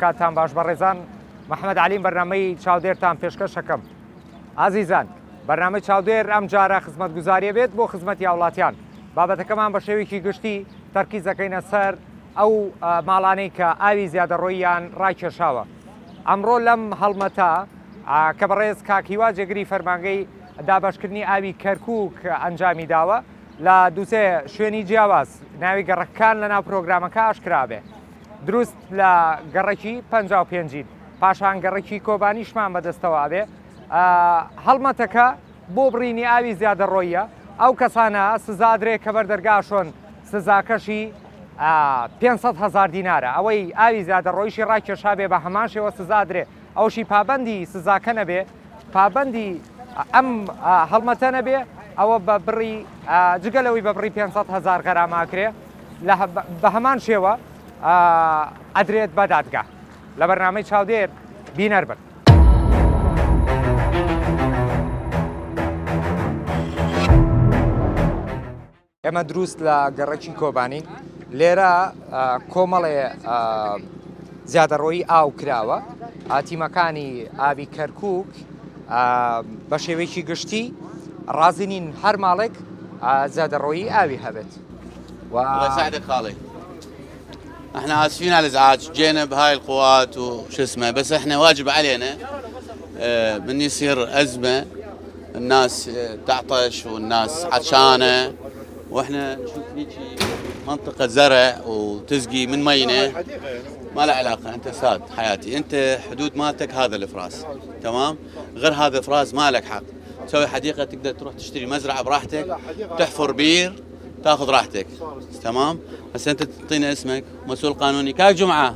کاتان باش بەڕێزان محەممەد عەلیم بەرنامەی چاودێرتان پێشکەش دەکەم. ئازیزان بەرنامەی چاودێر ئەم جارە خزمەتگوزاریە بێت بۆ خزمەتی هاوڵاتیان. بابەتەکەمان بە شێوەیەکی گشتی تەرکیز دەکەینە سەر ئەو ماڵانەی کە ئاوی زیادەڕۆییان ڕاکێشاوە. ئەمڕۆ لەم هەڵمەتە کە بەڕێز کاکیوا جێگری فەرمانگەی دابشکردنی ئاوی کەرکووک ئەنجامی داوە لە دووسێ شوێنی جیاواز ناوی گەڕەکان لە ناو پرۆگرامەکە ئاشکرابێ. دروست لە گەڕێکی 55 پاشان گەڕێکی کۆبانیشمان بەدەستەوە بێ. هەڵمەتەکە بۆ بڕینی ئاوی زیادەڕۆیە ئەو کەسانە سزادرێ کە بەردەرگاشۆن سزاکەشی 500,000 دینارە. ئەوەی ئاوی زیادەڕۆیشی ڕاکێشا بێ بە هەمان شێوە سزادرێ ئەوشی پابەندی سزاکە نەبێ پابەندی ئەم هەڵمەتە نەبێ ئەوە بە بڕی جگەلەوەی بە بڕی 500,000 غەراماکرێ بە هەمان شێوە ئەدرێت بە دادگا. لە بەرنامەی چاودێر بینەر بن. ئێمە دروست لە گەڕێکی کۆبانی لێرە کۆمەڵێ زیادەڕۆیی ئاو کراوە. ئاتیمەکانی ئاوی کەرکووک بە شێوەیەکی گشتی ڕازی نین هەر ماڵێک زیادەڕۆیی ئاوی هەبێت. الله يساعدك خالي. احنا اسفين على الازعاج، جينا بهاي القوات وشو اسمه، بس احنا واجب علينا من يصير ازمه الناس تعطش والناس عطشانه، واحنا نشوف هيجي منطقه زرع وتسقي من مينه ما له علاقه. انت ساد حياتي، انت حدود مالتك هذا الافراز، تمام؟ غير هذا الافراز ما لك حق تسوي حديقه، تقدر تروح تشتري مزرعه براحتك، تحفر بير تاخذ راحتك، تمام؟ بس انت تعطينا اسمك مسؤول قانوني. كاك جمعه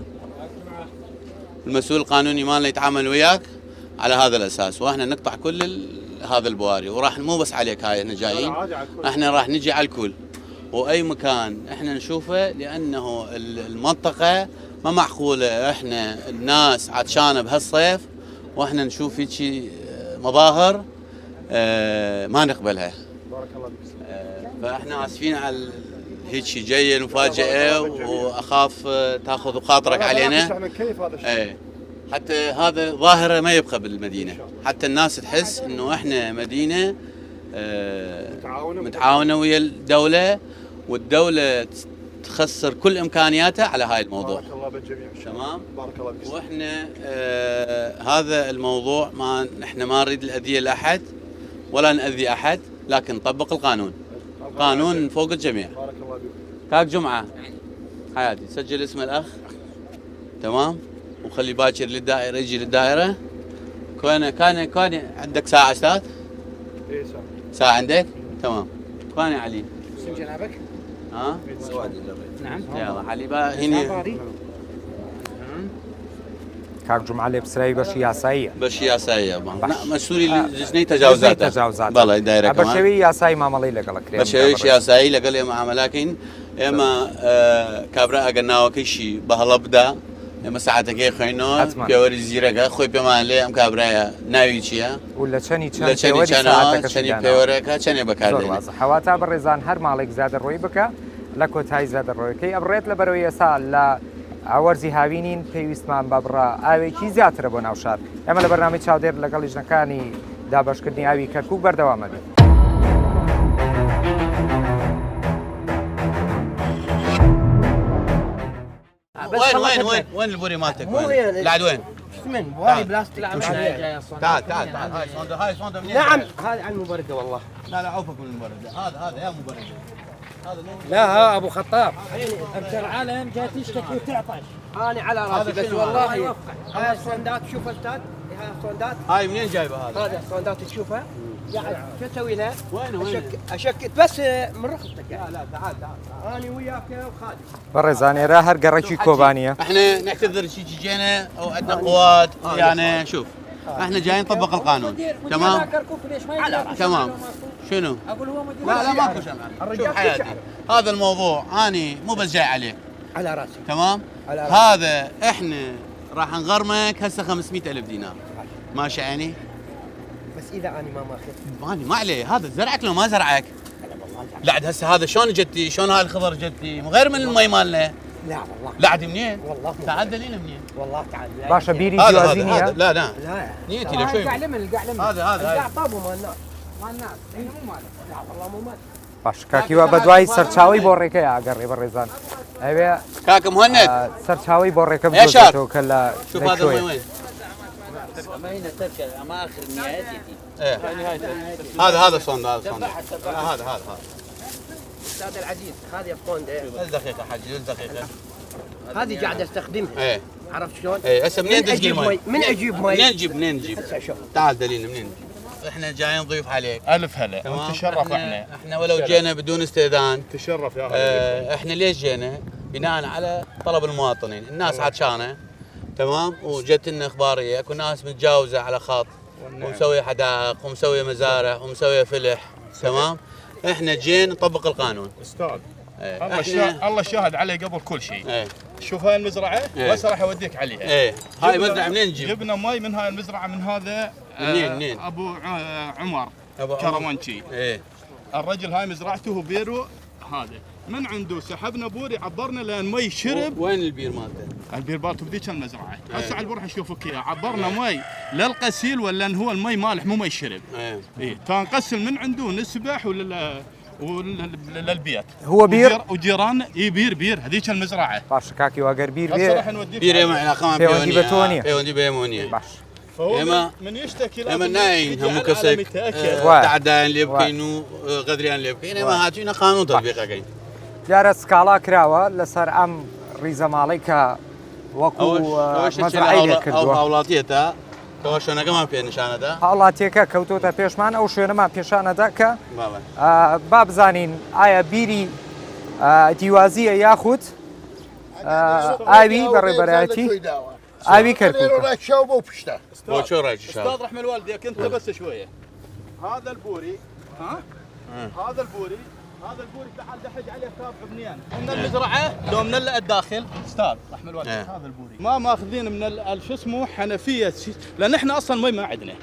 المسؤول القانوني مالنا يتعامل وياك على هذا الاساس، واحنا نقطع كل هذا البواري، وراح مو بس عليك هاي احنا جايين، احنا راح نجي على الكل واي مكان احنا نشوفه، لانه المنطقه ما معقوله احنا الناس عطشانه بهالصيف واحنا نشوف هيك مظاهر ما نقبلها. بارك الله بك. فاحنا اسفين على هيك جايه مفاجاه، واخاف تاخذ خاطرك علينا. ايه حتى هذا ظاهره ما يبقى بالمدينه، حتى الناس تحس انه احنا مدينه متعاونه ويا الدوله، والدوله تخسر كل امكانياتها على هاي الموضوع. بارك الله بالجميع. تمام. بارك الله بك. واحنا هذا الموضوع ما احنا ما نريد الاذيه لاحد ولا ناذي احد، لكن نطبق القانون. قانون فوق الجميع. بارك الله بك. كاك جمعه حياتي سجل اسم الاخ، تمام؟ وخلي باكر للدائره، يجي للدائره. كان عندك ساعه استاذ؟ ايه ساعه. ساعه عندك؟ تمام. كان يا علي؟ اسم جنابك؟ ها؟ سوادي. نعم. يلا علي بقى هنا. کاک جمعە لێ پسراوی بەشی یاساییە. بەشی یاساییە مەسئولی لجنەی تەجاوزاتە. بەڵێ دایرەکەمان بە شێوەی یاسایی مامەڵەی لەگەڵەکرێت. بە شێوەیەکی یاسایی لەگەڵ ئێمە عامەلاکەین. ئێمە کابرا ئەگەر ناوەکەیشی بە هەڵە بدا، ئێمە سەعاتەکەی خوێنەوە پێوەری زیرەکە خۆی پێمان لێ ئەم کابرایە ناوی چییە؟ و لە چەنی چەنی پێوەرەکە چەنێ بەکاردێنێت. حەواتا بەڕێزان هەر ماڵێک زیادەڕۆیی بکە لە کۆتایی زیادەڕۆیەکەی ئەبڕێت لە بەرەوەی ئێستا لە ئاوەرزی هاوینین پێویستمان بە بڕە ئاوێکی زیاترە بۆ ناو شار. ئێمە لە بەرنامەی چاودێر لەگەڵ لیژنەکانی دابەشکردنی ئاوی کەرکووک بەردەوامە بێت. وين البوري مالتك؟ لعد وين؟ من بواري بلاستيك. تعال هاي صندوق منين؟ نعم هذا عن المبردة والله. لا عوفك من المبرد، هذا يا مبرد. لا ها ابو خطاب انت العالم جاي تشتكي وتعطش. انا على راسي بس والله هاي الصندات شوف استاذ، هاي الصندات هاي منين جايبه هذا؟ هذا الصندات تشوفها قاعد شو اسوي لها؟ وين؟ اشكت بس من رخصتك. لا تعال انا وياك وخالد. بەڕێزان ئێرە هەر گەڕێکی كوبانية. احنا نعتذر شي جينا او عندنا قوات، يعني شوف احنا جايين نطبق القانون، تمام؟ تمام. شنو؟ لا ماكو شمال. شوف حياتي، هذا الموضوع اني مو بس جاي عليك، على راسي، تمام؟ على راسي. هذا احنا راح نغرمك هسه 500,000 دينار، ماشي عيني؟ بس اذا اني ما ماخذ اني ما عليه، هذا زرعك لو ما زرعك؟ لا هسه هذا شلون جتي؟ شلون هاي الخضر جتي؟ غير من المي مالنا، لا والله. لا عاد منين؟ والله تعال دليل منين؟ والله تعال. باشا بيري هذا جوازينية لا لا نيتي لشوي. القعلمن هذا طابو مال الناس. مال الناس. مو مالك. لا والله مو مالك. باش کاکیوە بەدوای سەرچاوی بۆ ڕێکەیە ئاگەڕێ بەڕێزان ئەوێ كاك مهند سەرچاوی بۆ ڕێکە يا شاب. بۆ کە لە شوف هذا المي وين؟ ما هنا تركه ما اخر نهايتي. ايه هذا صند هذا استاذ العزيز هذه الصوند دقيقة حجي دقيقة. هذه قاعد استخدمها. ايه عرفت شلون؟ ايه هسه منين تجيب المي؟ من اجيب مي؟ منين نجيب؟ هسه شوف. تعال دليل منين نجيب؟ احنا جايين ضيوف عليك. الف هلا تمام؟ نتشرف احنا احنا ولو جينا بدون استئذان تشرف يا هلا. احنا ليش جينا؟ بناء على طلب المواطنين، الناس عطشانه تمام وجت لنا اخباريه اكو ناس متجاوزه على خط ومسويه حدائق ومسويه مزارع ومسويه فلح تمام؟ احنا جينا نطبق القانون. استاذ ايه الله شاهد عليه قبل كل شيء. ايه شوف هاي المزرعه ايه. بس راح اوديك عليها. ايه هاي مزرعه منين نجيب؟ جبنا مي من هاي المزرعه من هذا منين؟ ابو عمر أبو كروانشي. ايه الرجل هاي مزرعته بيرو هذا من عنده سحبنا بوري عبرنا لان مي شرب. وين البير مالته؟ البير بالته بذيك المزرعه. هسه على بروح نشوفك اياه عبرنا مي للغسيل ولا إن هو المي مالح مو مي شرب. ايه فنغسل من عنده نسبح وللبيت. هو بير وجيران اي بير هذيك المزرعه. باش كاکیوە ئەگەر بیر هسه راح بێ نوديك بير عليه. يما علاقه بيوندي بتونية. بيوندي بيمونيه باش فهو إما- من يشتكي اما لازم ناين يجي هم على العالم كسك يتاكد. تعدان ليبكينو غدريان ليبكين اما هاتينا قانون تطبيقه كاين. دیارە سکاڵا کراوە لەسەر ئەم ریزەماڵی کە وەکو مەزرعەی لێ کردووە هاوڵاتیەتە کەەوە شوێنەکە مان پێ نیشانەدا هاوڵاتیەکە کەوتۆتە پێشمان ئەو شوێنەمان پێشانەدا کە بابا با بزانین ئایا بیری دیوازیە یاخود ئاوی بەڕێبەرایەتی ئاوی کەرکووکە بۆ چۆ ڕێکی استاذ رحم الوالديك انت بس شويه. هذا البوري ها هذا البوري تعال دحج عليه كاب بنيان من المزرعه لو من الداخل استاذ رحم الوالديك هذا البوري ما ماخذين من شو اسمه حنفيه لان احنا اصلا مي ما عندنا.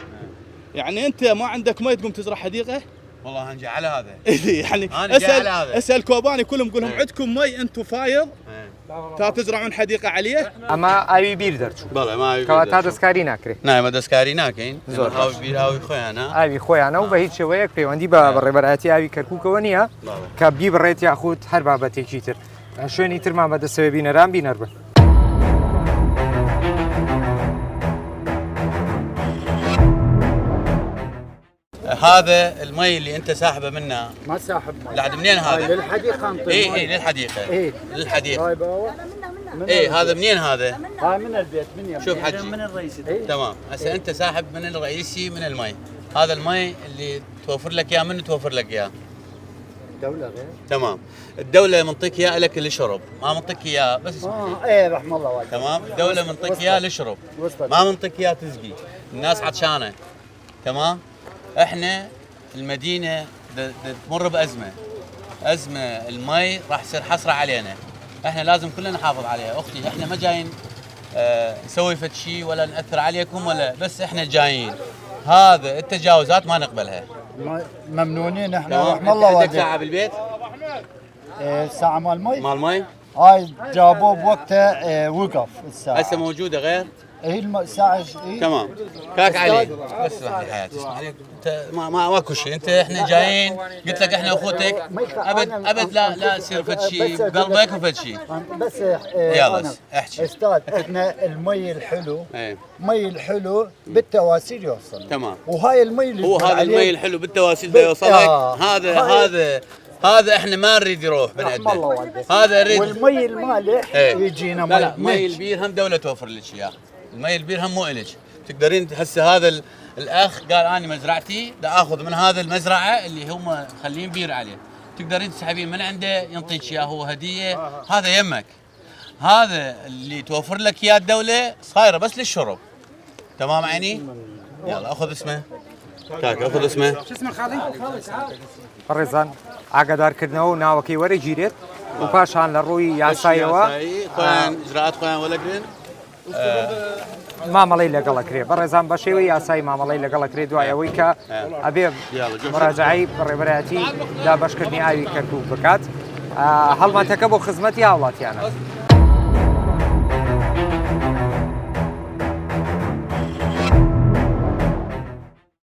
يعني انت ما عندك مي تقوم تزرع حديقه؟ والله هنجي على هذا يعني أنا جاي على هذا. اسال كوباني كلهم قول لهم عندكم مي انتم فايض تزرعون حديقه عليه؟ ئەمە ئاوی بیر دەرچوو بەڵێ ما کەواتە دەستکاری ناکرێت نایمە دەستکاری ناکەین زۆر هاوی بیر هاوی خۆیانە ئاوی خۆیانە و بە هیچ شێوەیەک پەیوەندی بە بەڕێبەرایەتی ئاوی کەرکووکەوە نییە کە بی بڕێت یاخود هەر بابەتێکی تر شوێنی ترمان بەدەستەوێ بینەران بینەر بن. هذا المي اللي انت ساحبه منا ما ساحب مي. لعد منين هذا؟ للحديقه نطيب. اي للحديقه إيه. للحديقه طيب ايه هذا منين هذا؟ هاي من البيت من يم. شوف حجي من الرئيس. تمام هسه انت ساحب من الرئيسي من المي هذا المي اللي توفر لك اياه من توفر لك اياه دولة غير. تمام الدوله منطيك اياه لك للشرب ما منطيك اياه بس ايه رحم الله والديك. تمام الدوله منطيك اياه للشرب ما منطيك اياه تسقي الناس عطشانه تمام احنا المدينه تمر بازمه المي راح يصير حسره علينا احنا لازم كلنا نحافظ عليها اختي احنا ما جايين نسوي فد شيء ولا ناثر عليكم ولا بس احنا جايين هذا التجاوزات ما نقبلها ممنونين احنا تمام رحم الله عندك والديك. ساعه بالبيت الساعة مال مي مال مي هاي جابوه بوقتها وقف الساعة. هسه موجوده غير هي الساعة تمام كاك علي بس اسمح لي حياتي اسمح لي انت ما ماكو شيء انت احنا جايين قلت لك احنا اخوتك ابد لا يصير فد شيء بقلبك وفد شيء بس يلا احكي استاذ احنا المي الحلو ايه مي الحلو بالتواسيل يوصل. تمام وهاي المي اللي هو تقول هذا عليه المي الحلو بالتواسيل بده يوصلك هذا هذا احنا ما نريد يروح رحم الله بنعده والديك. هذا نريد والمي المالح ايه. يجينا لا مي مي البير هم دوله توفر لك اياه المي البير هم مو الك تقدرين هسه هذا الاخ قال انا مزرعتي دا اخذ من هذا المزرعه اللي هم مخلين بير عليه تقدرين تسحبين من عنده ينطيك اياه هو هديه هذا يمك هذا اللي توفر لك اياه الدوله صايره بس للشرب تمام عيني يلا اخذ اسمه كاك اخذ اسمه شو اسمه خالي؟ بەڕێزان ئاگادارکردنەوە و ناوەکەی وەرەگیرێت و پاشان لە ڕووی یاسایەوە خوان اجراءات خوان ولا قرين مامەڵی لەگەڵەکرێ بەڕێزان بە شێوەی یاسایی مامەڵی لەگەڵەکرێت دوای ئەوەی کە ئەبێ مراجعی بەڕێبەرایەتی لا بەشکردنی ئاوی کەرکووک بکات هەڵمەتەکە بۆ خزمەتی هاوڵاتیانە.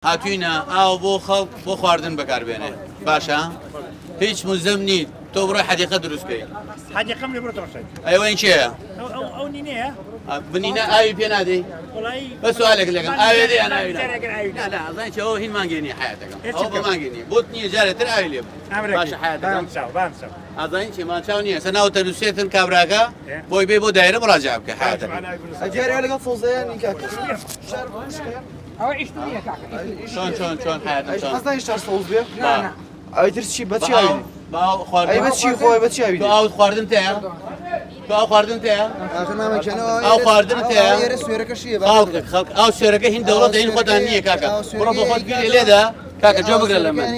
هاتوینە ئاو بۆ خەڵک بۆ خواردن بەکاربێنێ باشە هیچ مزەم نیت تۆ بڕۆی حەدیقە دروستکەی حديقة من بروتوسد ئەوەی چێە او نينيه بنینە ئاوی پێ نادەی والله بە سوالێک لەگەڵ ئاوێ دێ یان ئاوی سرق العيون. لا ئەڵێن چەوە هین مانگەێنی حیاتەکەم ئەو بە مانگەێنی بۆت نییە جارێتتر ئاوی لێ باشە حیاتەکەم بانساو ئازانین چێمان چاو نییە سە ناو تەنووسێتن کابراکە بۆی بێ بۆ دایرە بڕاجع بکە حیاتەکەم اجاري على قفل زين كاك او عشتوا ليه كاكا چۆن حیاتەکەم چۆن اصلا يشتغل صوز بيه لا لا اي ترشي بتشي اي باو اي خواردن بتشي خوي بتشي تو اي ئاو خواردن تەیە تو ئاو خواردن تەیە اخر ما مكان ئاو خواردن تەیە يا رسول كشي خەڵک ئاو سێرەکە هین دەوڵەت هین خۆتان نییە کاکە بڕۆ بۆ خۆت بیرێ لێدا کاکە جۆ بگرە لە من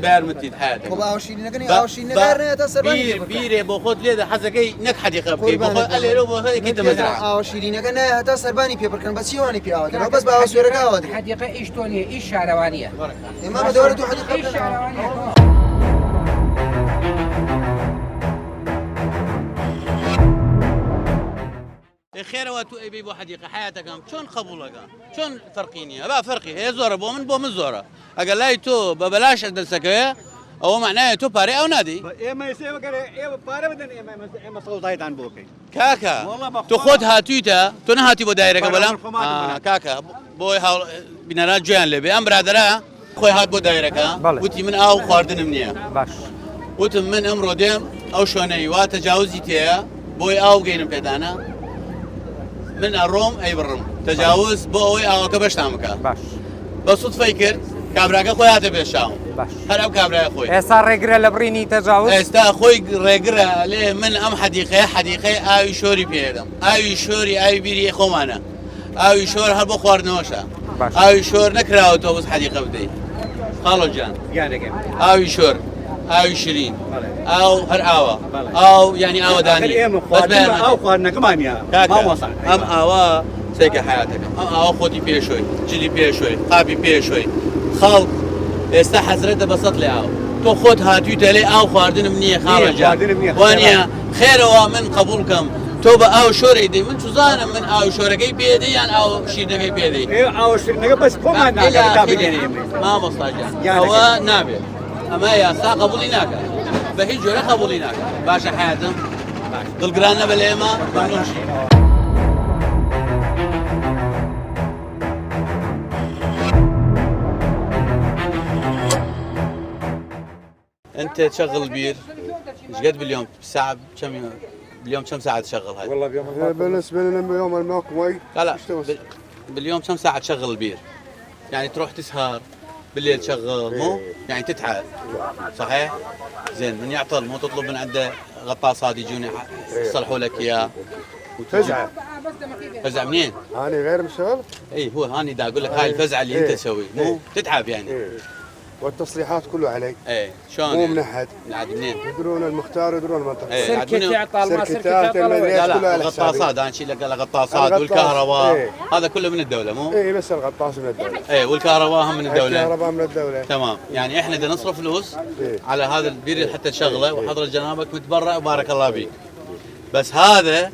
بارمەتیت حیاتەکەم خب اوشي نكني اوشي نكارني تسربني بیرێ بۆ خۆت لێدا حەزەکەی نەک حەدیقە بکەی بۆ خۆت ئەلێرە بۆ خۆت مەزرعە اوشي نكني هتا سرباني بيبر كان بس يواني بي اوت بس باوس ورقه اوت حديقة ايش تونية ايش شهروانية امام دوله ايش حديقه شهروانية خێرەوە تو ئەیبی بۆ حەدیقە حیاتەکەم چۆن قبوڵەکە چۆن فەرقی نییە با فەرقی هەیە زۆرە بۆ من زۆرە ئەگەر لای تۆ بە بەلاش دەستەکەوێ ئەوە معنایە تۆ پارەی ئەو نادی ئێمە ئێوە پارە بدەن ئێمە سەڵدایتان بۆ بکەین کاکە تۆ خۆت هاتوویتە تۆ نەهاتی بۆ دایرەکە بەڵام کاکە بۆی بینەران گوێیان لێبێ ئەم برادرە خۆی هات بۆ دایرەکە وتی من ئاو خواردنم نییە باش وتم من ئەمڕۆ دێم ئەو شوێنەی وا تەجاوزی تەیە بۆی ئاو گەینم پێدانە من ئەڕۆم ئەیبڕم تەجاوز بۆ ئەوەی ئاوەکە بەشتان بکە باش بە سوودفەی کرد کابراکە خۆی هاتە پێشاوم باش هەر ئەو کابرای خۆی ئێستا ڕێگرە لە بڕینی تەجاوز ئێستا خۆی ڕێگرە لێ من ئەم حەدیقەی ئاوی شۆری پێدەم ئاوی شۆری ئاوی بیری خۆمانە ئاوی شۆر هەر بۆ خواردنەوەشە ئاوی شۆر نەکراوەتەوە بەس حەدیقە بدەیت خاڵۆ جان ئاوی شۆر ئاوی شیرین ئاو هەر ئاوە ئاو ینی ئاوەدانی ئەو خواردنەکەمانە ئەم ئاوا سێکە حیاتەکەم ئەم ئاوا خۆتی پێشۆی جلی پێشۆی قاپی پێشۆی خەڵک ئێستا حەزرەتە بەسەد لێ ئاو تۆ خۆت هاتوویتە لێ ئاو خواردنم نییە خاڵەجان وانە خێرەوە من قبول بکەم تۆ بە ئاو شۆرەی دەی من توزانم من ئاو شۆرەکەی پێدەی یان ئاو شیرنەکەی پێدەی ئاو شیرنەکە بەس خۆمان مامۆستاجان ئەوە نابێت ئەمە یاسا قبولی ناکات بە هیچ جۆرە قبولی ناکات باشە حیاتم دڵگران نەبە لە ئێمە مەمنونشی انت تشغل بير ايش قد باليوم ساعه كم باليوم كم ساعه تشغل هاي والله بالنسبه لنا بيوم الماك مي لا باليوم كم ساعه تشغل البير يعني تروح تسهر بالليل تشغل مو يعني تتعب صحيح زين من يعطل مو تطلب من عنده غطاسات يجون يصلحوا لك اياه فزع منين؟ أنا غير مشغل؟ اي هو هاني دا اقول لك هاي الفزعه اللي انت تسوي مو تتعب يعني والتصليحات كله علي ايه شلون مو من احد عاد منين؟ يدرون المختار يدرون المنطقه ايه سلكة تعطى الماء سلكتات لا لا الغطاسات انا اشيل لك الغطاسات والكهرباء ايه. هذا كله من الدوله مو؟ اي بس الغطاس من الدوله ايه والكهرباء هم من الدوله الكهرباء من الدوله تمام يعني احنا بدنا نصرف فلوس ايه. على هذا البير حتى تشغله وحضرة جنابك متبرع وبارك الله بيك بس هذا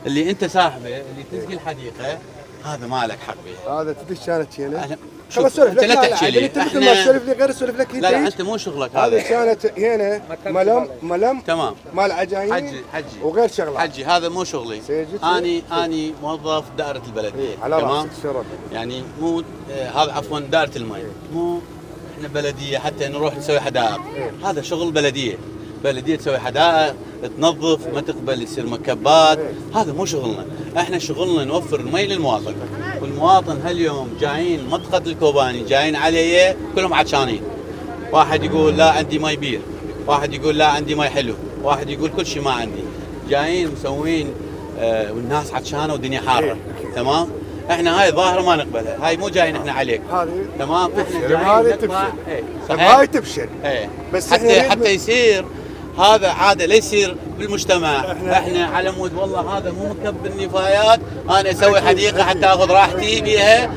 اللي انت ساحبه اللي تسقي الحديقه هذا ما لك حق به هذا تدري كانت هنا أهلا- خلاص شوف سولف انت لك لا تحكي لي انت مثل ما تسولف لي غير اسولف لك لا لا انت انت مو شغلك هذه هذا كانت هنا ملم تمام مال عجاين حجي وغير شغله حجي هذا مو شغلي سيجي اني موظف دائره البلديه على تمام راسك شرف يعني مو هذا عفوا دائره المي مو احنا بلديه حتى نروح نسوي حدائق هذا شغل بلديه تسوي حدائق تنظف ما تقبل يصير مكبات هذا مو شغلنا احنا شغلنا نوفر المي للمواطن والمواطن هاليوم جايين منطقه الكوباني جايين عليه كلهم عطشانين واحد يقول لا عندي مي بير واحد يقول لا عندي مي حلو واحد يقول كل شيء ما عندي جايين مسوين والناس عطشانه والدنيا حاره تمام احنا هاي ظاهره ما نقبلها هاي مو جايين احنا عليك هذه تمام احنا جايين هذه نطلع تبشر ايه طب صحيح هاي تبشر ايه بس حتى إحنا حتى يصير هذا عاده لا يصير بالمجتمع إحنا- احنا على مود والله هذا مو مكب النفايات انا اسوي حديقه حتى اخذ راحتي بيها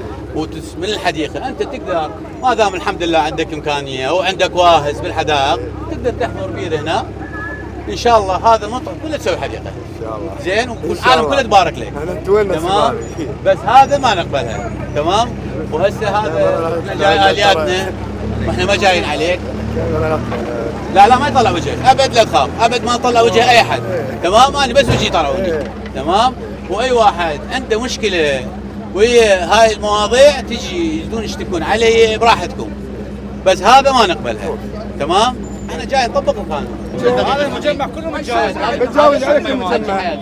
من الحديقه انت تقدر ما دام الحمد لله عندك امكانيه وعندك واهز بالحدائق تقدر تحضر بير هنا ان شاء الله هذا المنطقه كلها تسوي حديقه ان شاء الله زين إن شاء والعالم الله. كله تبارك لك احنا نتولى تمام بس هذا ما نقبلها تمام وهسه هذا احنا جاي الياتنا واحنا ما جايين عليك. لا ما يطلع وجهك ابد، لا تخاف ابد، ما طلع وجه اي احد. تمام، انا بس وجهي طلع وجهي. تمام، واي واحد عنده مشكله ويا هاي المواضيع تجي يجون يشتكون علي براحتكم، بس هذا ما نقبلها. تمام، احنا جاي نطبق القانون. هذا المجمع كله بتجاوز عليك المجمع.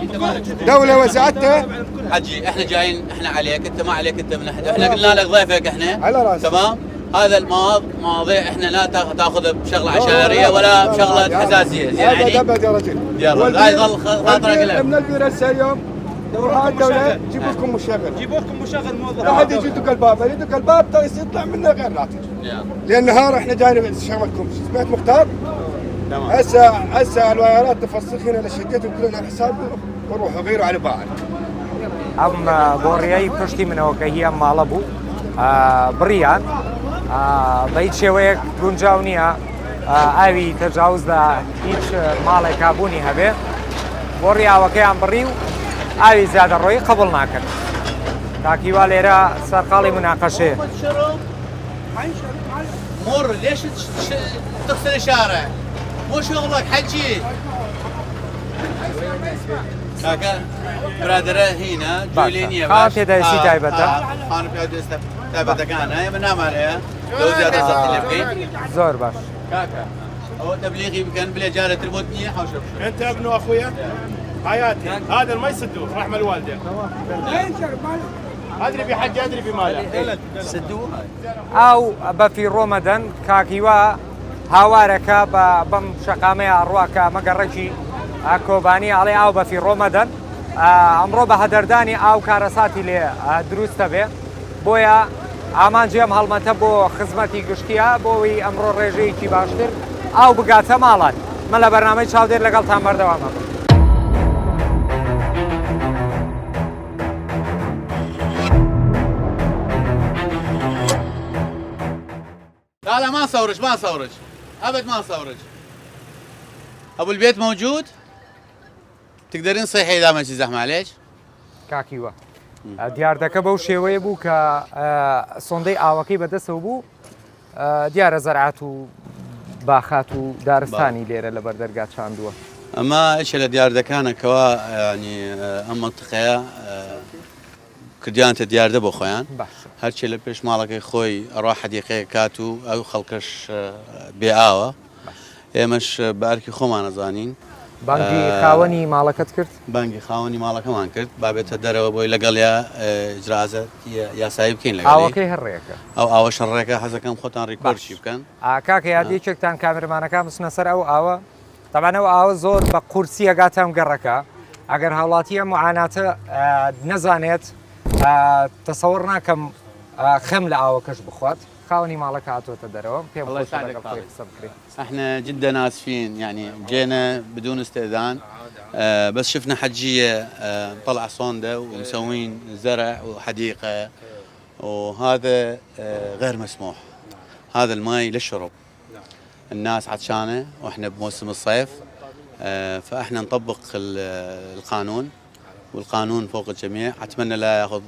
دولة وسعتها حجي احنا جايين، احنا عليك، انت ما عليك، انت من احد. احنا قلنا لك ضيفك احنا على راسي. تمام. هذا المواضيع احنا لا تاخذها بشغله عشائريه ولا بشغله حساسيه. زين عليك؟ ابد يا رجل. يلا لا يظل خاطرك له. من البير هسه اليوم روح الدولة جيبوا لكم مشغل. جيبوا لكم مشغل موظف. لا حد يجي يدق الباب، اللي يدق الباب ترى يطلع منه غير راتب. لان نهار احنا جايين شغلكم. سمعت مختار؟ تمام. هسه الوايرات تفسخين على شقتهم كلنا على حساب وروحوا غيروا على بعض. ئەم گۆڕیایی پشتی منەوەکە هی ئەم ماڵە بوو بڕیان بە هیچ شێوەیەک گونجاو نییە ئاوی تەجاوزدا هیچ ماڵێک کابوونی هەبێ گۆڕی ئاوەکەیان بڕی و ئاوی زیادە ڕۆی قبول ناکرد. تاکیوا لێرە سەرقاڵی مناقەشەیە. مر ليش تغسل الشارع؟ مو شغلك حجي. كاكا برادره هنا جولينيه خان تدايسي تايبتا خان تايبتا كان هي بنام عليها لو زياده تلفين زور باش كاكا هو تبليغي كان بالاجاره المدنيه حوشب. انت ابنه اخويا حياتي هذا ما يسدوه رحم الوالدين. ادري بحج ادري بماله سدوه ئاو بە فیڕۆمەدەن کاکیوا هاوارەکە بەم شەقامەیە ئەڕواکە مەگەڕێکی کۆبانی ئاڵێ ئاو بە فیڕۆمەدەن ئەمڕۆ بە هەدەردانی ئاو کارەساتی لێ دروستە بێ بۆیە ئامانجێم هەڵمەتە بۆ خزمەتی گشتیە بۆەوەی ئەمڕۆ ڕێژەیەکی باشتر ئاو بگاتە ماڵات. من لە بەرنامەی چاودێر لەگەڵتان بەردەوامە. لا ما صورج ابد ما صورج. ابو البيت موجود؟ تقدرين تصيحي اذا ما زحمه عليك؟ کاکیوە دیاردەکە بەو شێوەیە بوو کە سۆندەی ئاوەکەی بەدەستەوە بوو دیارە زەرعات و باخات و دارستانی لێرە لە بەردەرگا چاندووە. اما ايش اللي ديار دكانه كوا يعني ام منطقه کردیانتە دیاردە بۆ خۆیان هەرچی لە پێش ماڵەکەی خۆی ئەڕوا حەدیقەیە کات و ئەو خەڵکەش بێ ئاوە ئێمەش بە ئەرکی خۆمان نەزانین. بانگی خاوەنی ماڵەکەت کرد؟ بانگی خاوەنی ماڵەکەمان کرد بابێتە دەرەوە بۆی لەگەڵ ئیجرازە یاسایی بکەین لەگەڵ ئاوەکەی هەڕێەکە ئەو ئاوە شەڕێکە حەزەکەم خۆتان ڕیکۆرشی بکەن. کاکە یادیەکێکتان کامێرمانەکە بچنە سەر ئەو ئاوە تەبانەوە ئاوە زۆر بە قورسی ئەگاتەم گەڕەکە ئەگەر هاوڵاتیە معاناتە نەزانێت تەسەوڕ ناکەم خەم لە ئاوەکەش بخوات خاوني مالك عطوته دروم الله يسعدك. احنا جدا اسفين يعني جينا بدون استئذان بس شفنا حجيه طلع صونده ومسوين زرع وحديقه وهذا غير مسموح. هذا الماء للشرب الناس عطشانه واحنا بموسم الصيف فاحنا نطبق القانون والقانون فوق الجميع. اتمنى لا ياخذ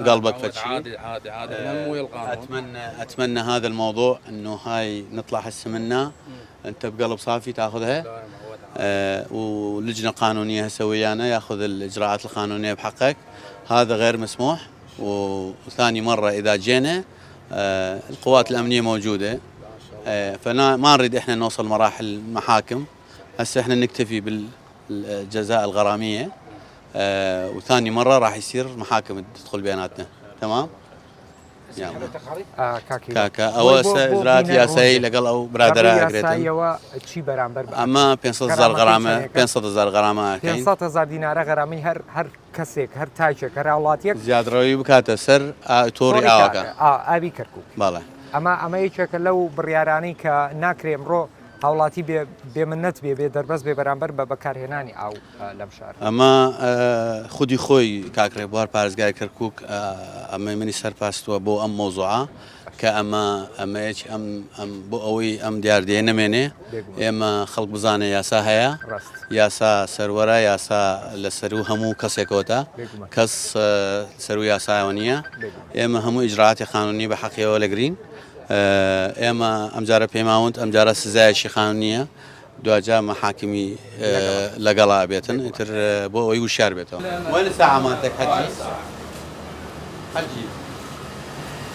قلبك فد شيء. عادي اتمنى هذا الموضوع انه هاي نطلع هسه منه انت بقلب صافي تاخذها ولجنه قانونيه هسه ويانا ياخذ الاجراءات القانونيه بحقك. هذا غير مسموح. وثاني مره اذا جينا القوات الامنيه موجوده فما نريد احنا نوصل مراحل المحاكم. هسه احنا نكتفي بالجزاء الغراميه وثاني مرة راح يصير محاكم تدخل بيناتنا. تمام؟ كاكا أو إجراءات ياساي لقل أو برادرة أجريتن أما 500,000 غرامة 500,000 غرامة 500,000 دينار غرامي هر كسيك هر تايشك هر أولاتيك زياد روي بكاتا سر توري آوكا أبي كركوك بالا أما يشك لو برياراني كناكري مرو هاوڵاتی بێمنەت بێ دەربەست بێ بەرامبەر بە بەکارهێنانی ئاو لەم شار. ئەمە خودی خۆی کاکرێ بوار پارێزگای کەرکووک ئەمە منی سەرپاستووە بۆ ئەم مۆزوعە كأما أميش أم بقوي أم ديار دينا مني إما خلق بزانة ياسا هيا ياسا سرورة ياسا لسرو همو كسيكوتا كس سرو ياسا ونيا إما همو إجراءات قانونية بحقية ولا جرين إما أمجارة بيماونت أمجارة سزايا شي قانونية دواجا محاكمي لقلا بيتن تر بقوي وشار بيتو وين الساعة مالتك حجي؟ حجي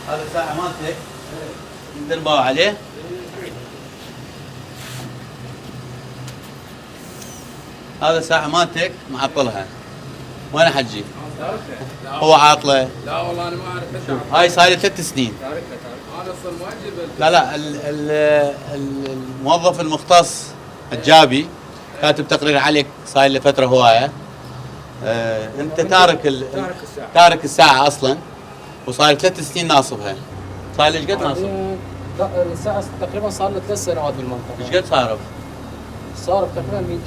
هذا ساعة مالتك ندربوا عليه هذا ساعة مالتك معطلها وين حجي؟ هو عاطله؟ لا والله انا ما اعرف هاي صار لي 3 سنين هذا صار مؤجل لا الموظف المختص الجابي كاتب تقرير عليك صار لي فترة هواية انت تارك الساعة اصلا وصار 3 سنين ناصبها صار لي ايش قد ناصب؟ الساعة تقريبا صار له 3 سنوات بالمنطقة ايش قد صارف؟ صارف تقريبا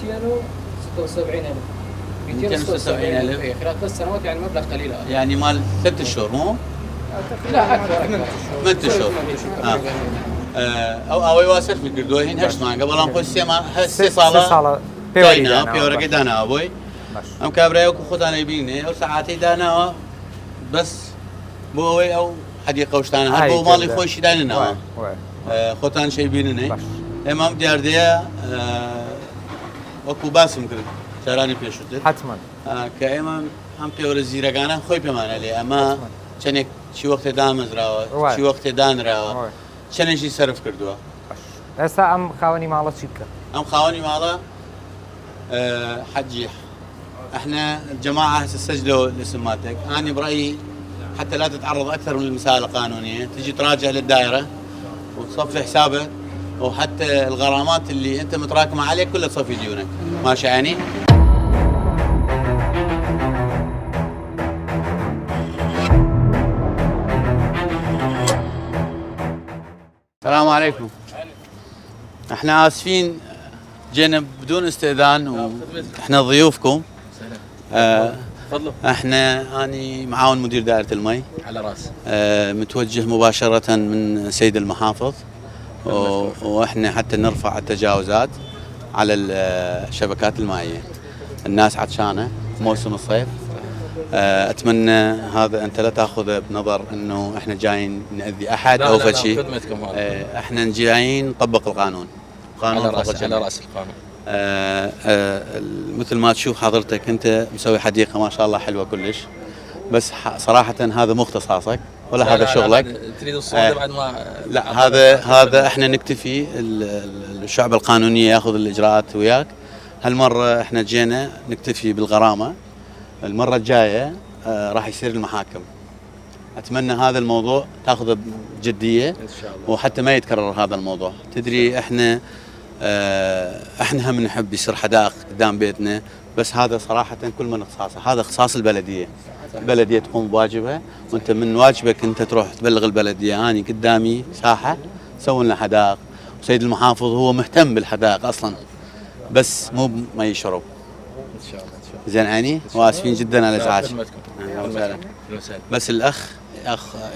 276,000 276,000 خلال 3 سنوات يعني مبلغ قليل يعني مال 3 شهور مو؟ لا اكثر 8 اشهر او يواسف بالقردوه هين هش معن قبل ان خوش هسه صاله تاينا بيورا قدانا ابوي ام كابريو خذ يبيني او ساعاتي دانا بس بوي او حديقه وشتانا هاد بو مالي خوش دانا خوتان شي بينني امام ديارديه وكو باسم كرد شاراني بيشوت حتما كامام ام بيور زيرغانا خوي بمان علي اما چنك شي وقت دامز راوه شي وقت دان راوه چنن شي صرف كردوه اسا ام خاوني مالا شيكا ام خاوني مالا حجي احنا الجماعه هسه سجلوا الاسم مالتك انا برايي حتى لا تتعرض اكثر من المسائل القانونيه تجي تراجع للدائره وتصفي حسابك وحتى الغرامات اللي انت متراكمه عليك كلها تصفي ديونك ماشي يعني السلام عليكم احنا اسفين جينا بدون استئذان واحنا ضيوفكم تفضلوا احنا اني معاون مدير دائرة المي على راس متوجه مباشرة من سيد المحافظ واحنا حتى نرفع التجاوزات على الشبكات المائية الناس عطشانة موسم الصيف اتمنى هذا انت لا تاخذه بنظر انه احنا جايين ناذي احد او فشي احنا جايين نطبق القانون على راس القانون مثل ما تشوف حضرتك انت مسوي حديقه ما شاء الله حلوه كلش بس صراحه هذا مو اختصاصك ولا هذا شغلك تريد الصوره بعد ما لا هذا احنا نكتفي الشعب القانونيه ياخذ الاجراءات وياك هالمره احنا جينا نكتفي بالغرامه المرة الجاية راح يصير المحاكم أتمنى هذا الموضوع تأخذه بجدية إن شاء الله وحتى ما يتكرر هذا الموضوع تدري إحنا هم نحب يصير حدائق قدام بيتنا بس هذا صراحة كل من اختصاصه هذا اختصاص البلدية البلدية تقوم بواجبها وأنت من واجبك أنت تروح تبلغ البلدية أنا قدامي ساحة سووا لنا حدائق وسيد المحافظ هو مهتم بالحدائق أصلا بس مو ما يشرب إن شاء الله زين عيني واسفين جدا على الازعاج بس الاخ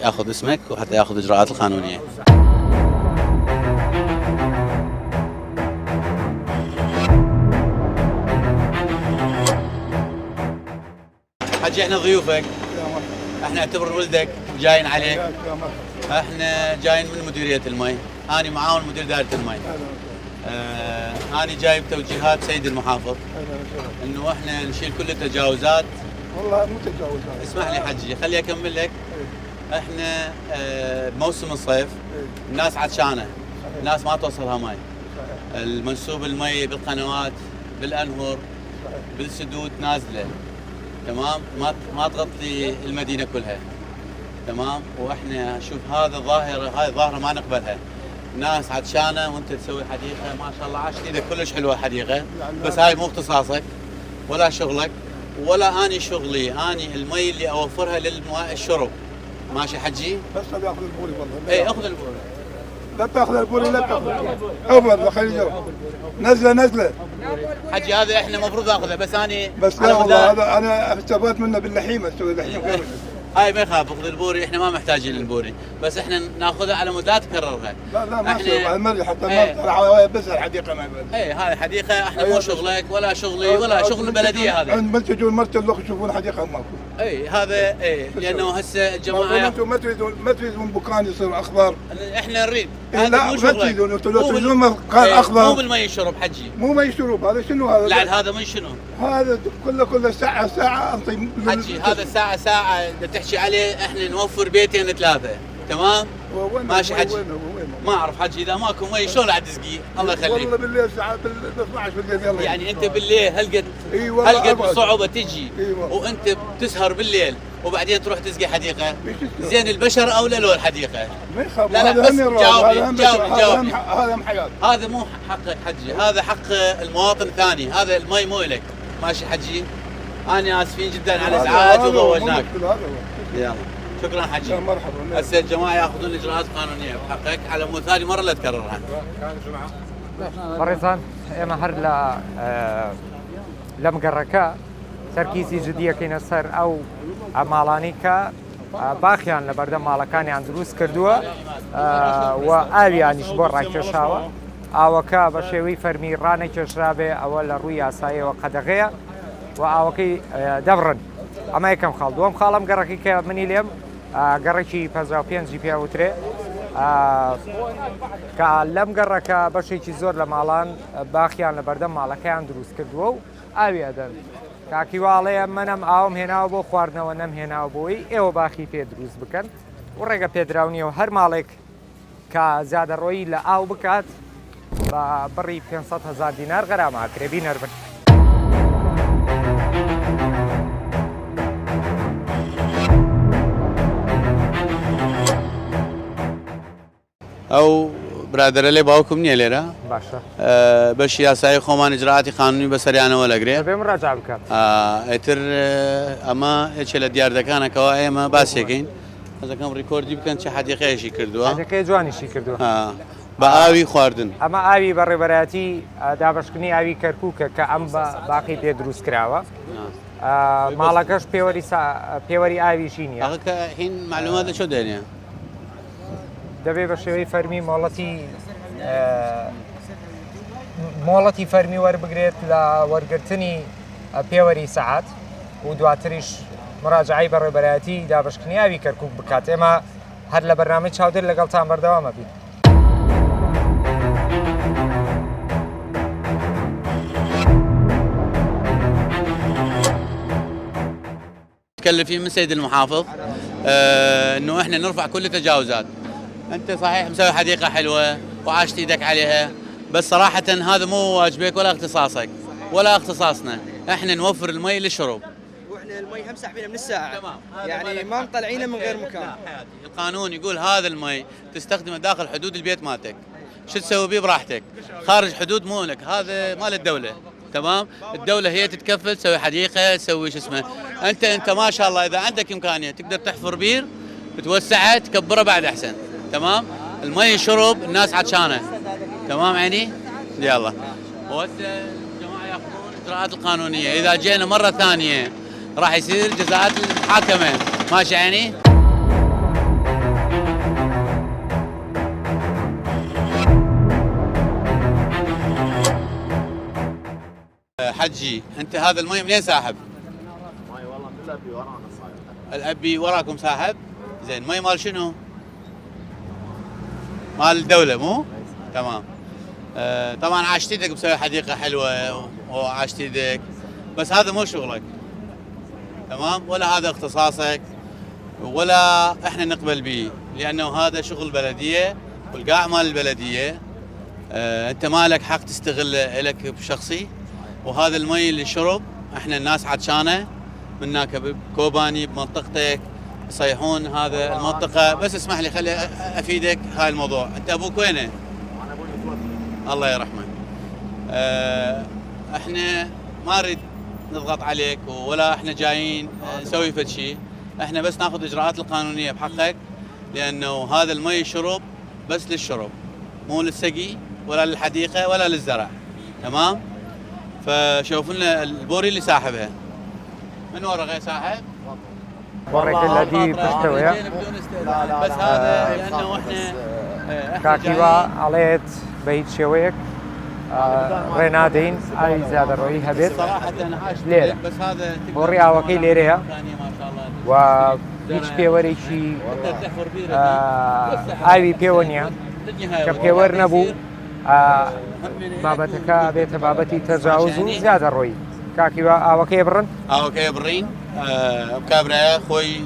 ياخذ اسمك وحتى ياخذ اجراءات القانونيه حجي احنا ضيوفك احنا اعتبر ولدك جايين عليك احنا جايين من مديريه المي انا معاون مدير دائره المي أنا جايب توجيهات سيد المحافظ إنه إحنا نشيل كل التجاوزات والله مو تجاوزات اسمح لي حجي خلي أكمل لك إحنا موسم الصيف الناس عطشانة الناس ما توصلها مي المنسوب المي بالقنوات بالأنهر بالسدود نازلة تمام ما تغطي المدينة كلها تمام وإحنا شوف هذا هاي ظاهرة ما نقبلها ناس عطشانه وانت تسوي حديقه ما شاء الله عاشت ايدك كلش حلوه حديقه بس هاي مو اختصاصك ولا شغلك ولا اني شغلي اني المي اللي اوفرها للماء الشرب ماشي حجي بس بياخذ البوري والله اي اخذ البوري لا تاخذ البوري لا تاخذ عمر خلي نزله حجي هذا احنا المفروض ناخذه بس اني بس لا والله هذا انا استفدت منه باللحيمه اسوي لحيم هاي ما يخاف اخذ البوري، احنا ما محتاجين البوري، بس احنا ناخذها على مود لا تكررها. لا ما يصير المري حتى ما بس الحديقه ما يبان. اي هذه حديقه، احنا مو شغلك ولا شغلي ولا شغل البلديه هذا. عند منتجون مرتل لو يشوفون حديقه ماكو. اي هذا لانه هسه الجماعه انتم ما تريدون بكان يصير اخضر. احنا نريد. لا ما تريدون انتم لو تريدون مكان اخضر. مو بالمي يشرب حجي. مو ما يشرب، هذا شنو هذا؟ لا هذا من شنو؟ هذا كله ساعه حجي هذا ساعه تحكي عليه، احنا نوفر بيتين 3 تمام؟ ماشي حجي. ما اعرف حجي اذا ماكو مي شلون عاد تسقي؟ الله يخليك. والله بالليل ساعات 12 بالليل يلا. يعني انت بالليل هالقد صعوبه تجي وانت بتسهر بالليل وبعدين تروح تسقي حديقه؟ زين البشر اولى لو الحديقه؟ ما يخاف. لا بس جاوبني. هذا حياتي. هذا مو حقك حجي، هذا حق المواطن الثاني، هذا المي مو لك. ماشي حجي؟ انا اسفين جدا على الازعاج وضوجناك. يلا شكرا حجي. مرحبا. هسه الجماعه ياخذون اجراءات قانونيه بحقك على مود ثاني مره لا تكررها. بەڕێزان ئێمە هەر لە مگەڕەکە تەرکیزی جدیەکەینە سەر ئەو ماڵانی کە باخیان لە بەردەم ماڵەکانیان دروست کردووە و ئاویانیش بۆ ڕاکێشاوە. ئاوەکە بە شێوەی فەرمی ڕانەکێشرابێ، ئەوە لە ڕووی یاساییەوە قەدەغەیە و ئاوەکەی دەبڕن. ئەمە یەکەم خاڵ. دووەم خاڵم گەڕەکەی کە منی لێم گەڕێکی 55 پیاوترێ کە لەم گەڕەکە بەشێکی زۆر لە ماڵان باخیان لە بەردەم ماڵەکەیان دروست کردووە و ئاویەدەن. کاکیواڵەیە منەم ئاوم هێناوە بۆ خواردنەوە، نەم هێناوە بۆی ئێوە باخی پێ دروست بکەن و ڕێگە پێدراونیە و هەر ماڵێک کە زیادەڕۆیی لە ئاو بکات بە بڕی 500,000 دینار غەراماکرێ بینەربن. او برادر لي باوكم نيه ليرا باشە باش یاسایی خۆمان اجراءاتی قانونی بەسەریانەوە لەگرێ بێ مراجع بکات. ئیتر ئەمە هیچ لە دیاردەکانەکەەوە ئێمە باسێکین ئەزەکەم ڕیکۆردی بکەن چه حدیقەیەشی کردووە، حدیقەی جوانیشی کردووە بە ئاوی خواردن. ئەمە ئاوی بەڕێبەرایەتی دابشکردنی ئاوی کەرکووکە کە ئەم بە باقی پێ دروست کراوە. ماڵەکەش پێوەری ئاویشی نییە. ئەخە هین معلومات لە چۆ دێنێ؟ دەبێ بە شێوەی فەرمی مۆڵەتی فەرمی وەربگرێت لە وەرگرتنی پێوەری سەعات و دواتریش مراجعی بەڕێبەرایەتی دابشکردنی ئاوی کەرکووک بکات. ئێمە هەر لە بەرنامەی چاودێر لەگەڵتان بەردەوامە بین. متكلفين من سيد المحافظ انه احنا نرفع كل التجاوزات. انت صحيح مسوي حديقه حلوه وعاشت ايدك عليها، بس صراحه هذا مو واجبك ولا اختصاصك ولا اختصاصنا، احنا نوفر المي للشرب. واحنا المي هم ساحبينه من الساعه يعني ما مطلعينه من غير مكان. القانون يقول هذا المي تستخدمه داخل حدود البيت مالتك، شو تسوي به براحتك، خارج حدود مو لك، هذا مال الدوله. تمام؟ الدولة هي تتكفل تسوي حديقة، تسوي شو اسمه، انت ما شاء الله اذا عندك امكانية تقدر تحفر بير توسعه تكبره بعد احسن. تمام؟ المي شرب الناس عطشانة. تمام عيني؟ يلا. وهسه الجماعة ياخذون الاجراءات القانونية، اذا جينا مرة ثانية راح يصير جزاءات المحاكمة، ماشي عيني؟ حجي انت هذا المي منين ساحب؟ مي والله من الابي ورانا صاير. الابي وراكم ساحب؟ زين مي مال شنو؟ مال الدولة مو؟ تمام. طبعا عاشت ايدك بسوي حديقة حلوة وعاشت ايدك، بس هذا مو شغلك. تمام؟ ولا هذا اختصاصك ولا احنا نقبل به، لانه هذا شغل بلدية والقاع مال البلدية. انت ما لك حق تستغله لك بشخصي، وهذا المي اللي شرب احنا الناس عطشانه من هناك بكوباني بمنطقتك يصيحون هذا المنطقه. بس اسمح لي خلي افيدك هاي الموضوع. انت ابوك وينه؟ انا ابوي متوفى. الله يرحمه. احنا ما نريد نضغط عليك ولا احنا جايين نسوي فد شيء، احنا بس ناخذ اجراءات القانونيه بحقك، لانه هذا المي شرب بس للشرب مو للسقي ولا للحديقه ولا للزرع. تمام؟ فشوفوا لنا البوري اللي ساحبها من ورا غير ساحب. بوريك الذي بتستوي بدون استئذان بس هذا لانه احنا كاكيوا عليت بيت شويك رينادين اي زيادة روي هبت صراحه انا عايش ليلة. بس هذا بوريا وكيل ليريا ما شاء الله و بيوريشي تحفر بير ايوي بيونيا كبيور نبو بابتك بيت بابتي تجاوزوا زيادة روي كاكيوا وكي برن اوكي برين بكابرا خوي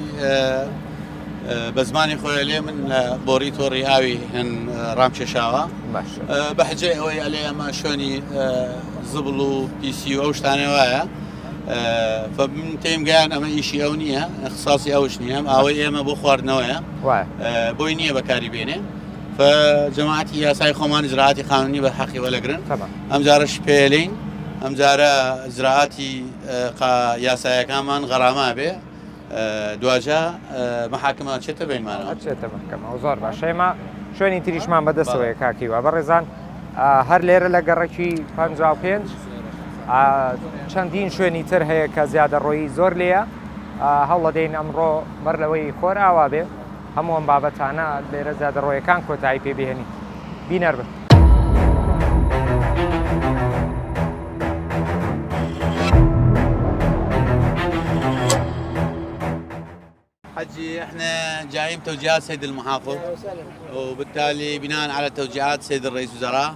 بزماني خوي لي من بوريتو رياوي هن رام ششاوا ماشي بحجي هوي عليه ما شوني زبلو بي سي او شتاني وايا فمن تيم قان اما ايشي او نيه اختصاصي او شنيه اوي اما بو خواردنويا واي بوينيه بكاري بيني فجماعتي يا ساي خومان زراعتي قانوني بحقي ولا قرن تمام ام زارش بيلين ام زارا زراعتي يا ساي كمان غرامه به دواجه محاكمه چته بين معنا چته محكمه وزار باشه ما شوێنی تریشمان بەدەستەوەی کاکیوە بەڕێزان هەر لێرە لە گەڕێکی 55 چەندین شوێنی تر هەیە کە زیادە ڕۆیی زۆر لێیە هەوڵە دەین ئەمڕۆ بەرلەوەی خۆر ئاوا بێ هەموو ئەم بابەتانە لێرە زیادە ڕۆیەکان کۆتایی پێ بهێنی بینەر بن. حجي احنا جايين بتوجيهات سيد المحافظ وبالتالي بناء على توجيهات سيد الرئيس وزراء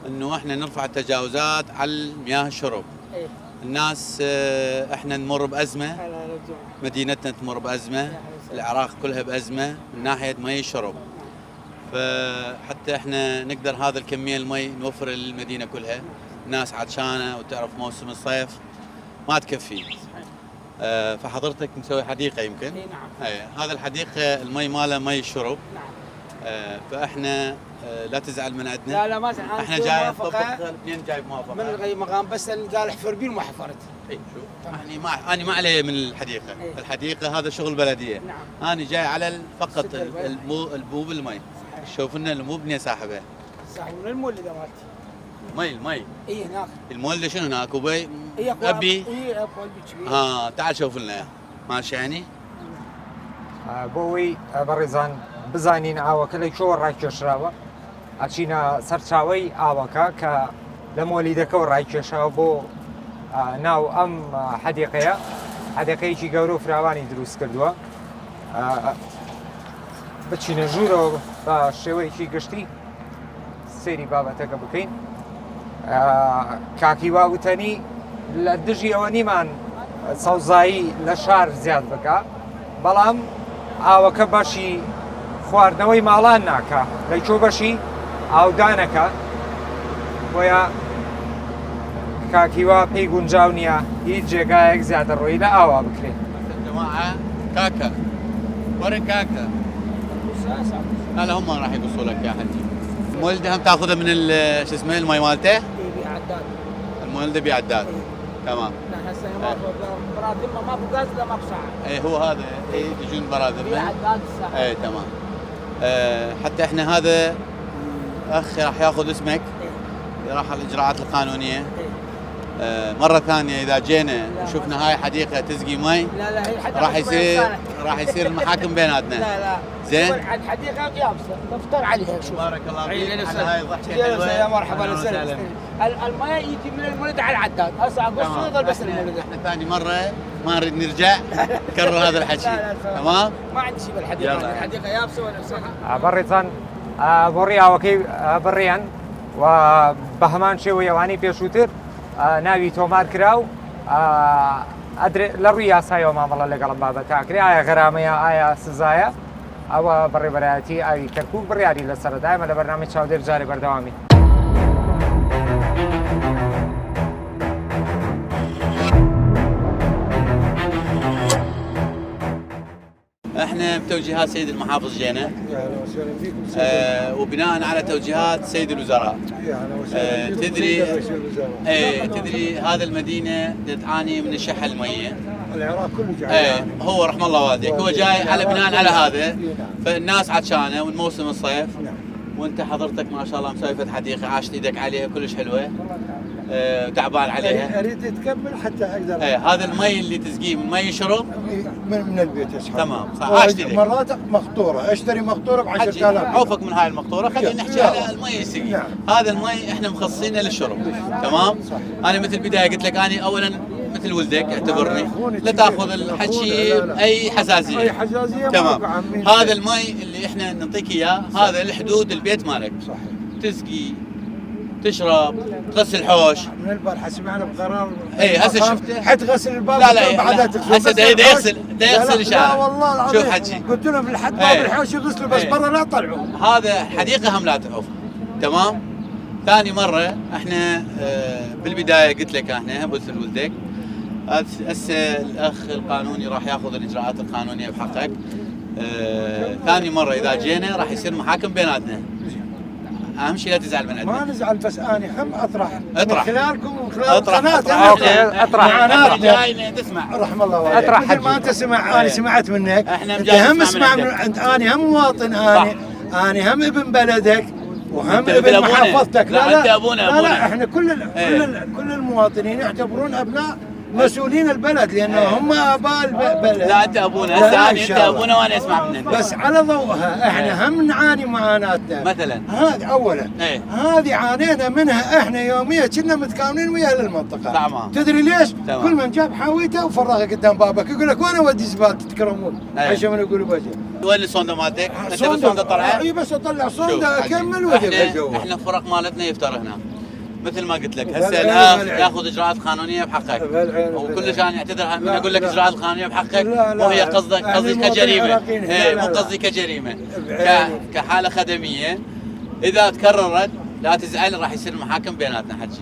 انه احنا نرفع التجاوزات على مياه الشرب. الناس احنا نمر بازمه، مدينتنا تمر بازمه، العراق كلها بازمه من ناحيه مي الشرب. فحتى احنا نقدر هذا الكميه المي نوفر للمدينه كلها، الناس عطشانه وتعرف موسم الصيف ما تكفي. فحضرتك مسوي حديقه يمكن؟ اي نعم. هذا الحديقه المي ماله مي الشرب. نعم. فاحنا لا تزعل من عندنا. لا ما زعل. احنا جاي نطبق منين جايب موافقه؟ من الغي مقام بس اللي قال احفر بيه وما حفرت. اي شوف انا ما علي من الحديقه، إيه؟ الحديقه هذا شغل بلديه. نعم. انا جاي على فقط البو بالمي. شوف لنا المو بني صاحبه. صح من المولده مالتي. المي اي هناك. المولده شنو هناك وبي اي ابي اي ابو كبير. تعال شوف لنا ماشي يعني. بۆەوەی بەڕێزان بزانین ئاوەکە لە کۆوە ڕایکێشراوە ئەچینە سەرچاوەی ئاوەکە کە لە مۆلیدەکەەوە ڕایکێشاوە بۆ ناو ئەم حەدیقەیە حەدیقەیەکی گەورە و فراوانی دروست کردووە بچینە ژوورەوە بە شێوەیەکی گشتی سێری بابەتەکە بکەین. کاکیوا وتەنی لە دژی ئەوە نیمان سەوزایی لە شار زیاد بکە بەڵام ئاوەکە بەشی خواردنەوەی ماڵان ناکە لەیکۆ بەشی ئاودانەکە بۆیە کاکیوا پێی گونجاو نییە هیچ جێگایەک زیاتر ڕۆی لە ئاوا بکرێت. جماعه كاكا ورا كاكا لا هم راح يقصوا لك يا حجي. المولده هم تاخذها من شو اسمه المي مالته؟ اي بعداد. المولده بعداد. تمام. لا هسه ما برادمه ما بغاز لا ما بساعه. اي هو هذا يجون برادم. بعداد الساعه. اي تمام. حتى احنا هذا اخ راح ياخذ اسمك راح الاجراءات القانونيه. مره ثانيه اذا جينا وشفنا هاي حديقه تسقي مي لا لا هي حديقه راح يصير المحاكم بيناتنا. لا لا زين. الحديقه يابسه نفطر عليها شوف. بارك الله فيك على هاي الضحكه حلوه. يا مرحبا وسهلا. الماء يجي من المولد على العداد هسه اقص يضل بس المولد. احنا ثاني مره ما نريد نرجع نكرر هذا الحكي. تمام. ما عندي شيء بالحديقه. الحديقه يابسه ولا مساحه. بەڕێزان بۆ ڕیاوەکەی بڕیان و بە هەمان شێوەیەوانی پێشووتر ناوی تۆمار کراو لە ڕووی یاسایەوە مامەڵە لەگەڵم بابەتاکرێ ئایا غەرامەیە ئایا سزایە ئەوە بەڕێبەرایەتی ئاوی کەرکووک بڕیاری لەسەردایمە لە بەرنامەی چاودێر جارێ بەردەوامی. احنا بتوجيهات سيد المحافظ جينا وبناء على توجيهات سيد الوزراء. تدري هذا المدينه تعاني من الشحه الميه. العراق كله جاي. هو رحم الله والديك هو جاي على بناء على هذا فالناس عطشانه والموسم الصيف وانت حضرتك ما شاء الله مسوي حديقه عاشت ايدك عليها كلش حلوه. تعبان عليها. اريد تكمل حتى اقدر. هذا المي اللي تسقيه من مي يشرب من البيت يسحب. تمام صح. اشتري مرات مقطوره، اشتري مقطوره ب 10000. عوفك من هاي المقطوره، خلينا نحكي على المي يسقي. نعم. هذا المي احنا مخصصينه للشرب. تمام. انا مثل البدايه قلت لك انا اولا مثل ولدك اعتبرني، لا تاخذ الحكي اي حساسيه. اي حساسيه. تمام. هذا المي اللي احنا نعطيك اياه هذا لحدود البيت مالك. صح. تسقي، تشرب، تغسل حوش. من البارحه سمعنا بقرار. هسه شفته. حتغسل الباب. لا بعدها تغسل. هسه دا يغسل الشارع. لا والله العظيم. شوف حكي. قلت لهم لحد باب الحوش يغسلوا بس برا لا تطلعوا. هذا حديقه هم لا تعوف. تمام. ثاني مره احنا بالبدايه قلت لك احنا قلت لولدك هسه الاخ القانوني راح ياخذ الاجراءات القانونيه بحقك. ثاني مره اذا جينا راح يصير محاكم بيناتنا. اهم شيء لا تزعل من عندنا. ما نزعل بس انا هم اطرح. اطرح. من خلالكم ومن خلال اطرح. قناتنا. اوكي اطرح. معاناتنا. جاينا تسمع. رحم الله والديك. اطرح مثل ما انت سمع انا سمعت منك. احنا انت هم اسمع من عند انا هم مواطن انا هم ابن بلدك وهم ابن محافظتك. لا انت ابونا. لا احنا كل المواطنين يعتبرون ابناء مسؤولين البلد لانه هم اباء البلد. لا انت ابونا. هسه انت ابونا وانا اسمع منك. بس على ضوءها احنا هم نعاني معاناتنا. مثلا هذه اولا. هذه عانينا منها احنا يوميا كنا متكاملين ويا اهل المنطقه. تمام. تدري ليش؟ تمام. كل من جاب حاويته وفرغها قدام بابك يقول لك وين اودي زباله تتكرمون عشان من يقولوا بجي. وين الصوندا مالتك؟ انت بالصوندا طلعت؟ اي بس اطلع صوندا اكمل واجي احنا الفرق مالتنا يفتر هنا. مثل ما قلت لك هسه الاخ ياخذ اجراءات قانونيه بحقك وكل شان يعتذر من اقول لك اجراءات قانونيه بحقك وهي قصدي كجريمه. مو قصدي كجريمه كحاله خدميه. اذا تكررت لا تزعل راح يصير محاكم بيناتنا حكي.